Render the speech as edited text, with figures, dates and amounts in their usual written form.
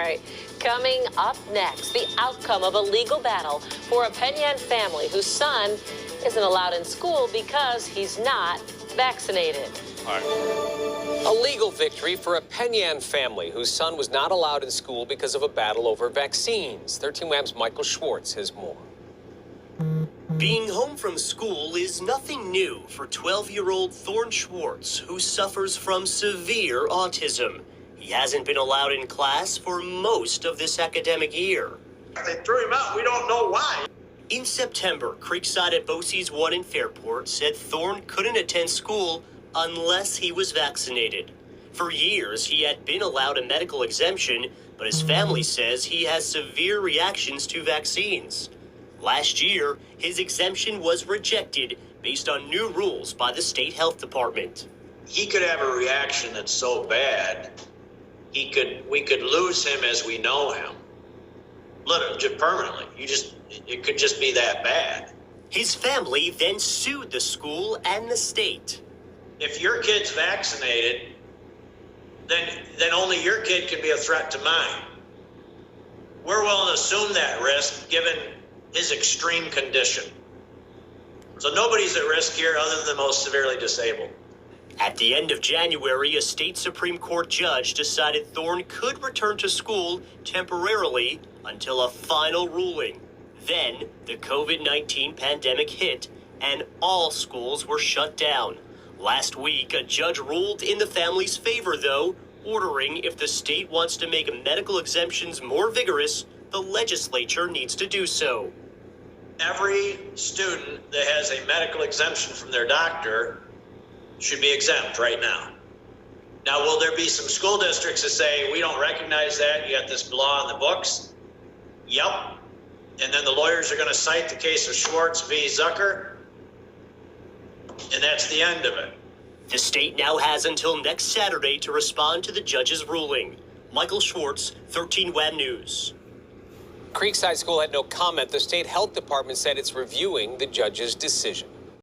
right, coming up next, the outcome of a legal battle for a Penyan family whose son isn't allowed in school because he's not vaccinated. All right. A legal victory for a Penyan family whose son was not allowed in school because of a battle over vaccines. 13 Wham's Michael Schwartz has more. Being home from school is nothing new for 12-year-old Thorn Schwartz, who suffers from severe autism. He hasn't been allowed in class for most of this academic year. They threw him out. We don't know why. In September, Creekside at Bosie's One in Fairport said Thorn couldn't attend school unless he was vaccinated. For years, he had been allowed a medical exemption, but his family says he has severe reactions to vaccines. Last year, his exemption was rejected based on new rules by the state health department. He could have a reaction that's so bad, we could lose him as we know him. Literally, just permanently. It could just be that bad. His family then sued the school and the state. If your kid's vaccinated, then only your kid can be a threat to mine. We're willing to assume that risk given his extreme condition. So nobody's at risk here other than the most severely disabled. At the end of January, a state Supreme Court judge decided Thorn could return to school temporarily until a final ruling. Then the COVID-19 pandemic hit and all schools were shut down. Last week, a judge ruled in the family's favor, though, ordering if the state wants to make medical exemptions more vigorous, the legislature needs to do so. Every student that has a medical exemption from their doctor should be exempt right now. Now, will there be some school districts that say, we don't recognize that, you got this law on the books? Yep. And then the lawyers are going to cite the case of Schwartz v. Zucker, and that's the end of it. The state now has until next Saturday to respond to the judge's ruling. Michael Schwartz, 13 WAM News. Creekside School had no comment. The state health department said it's reviewing the judge's decision.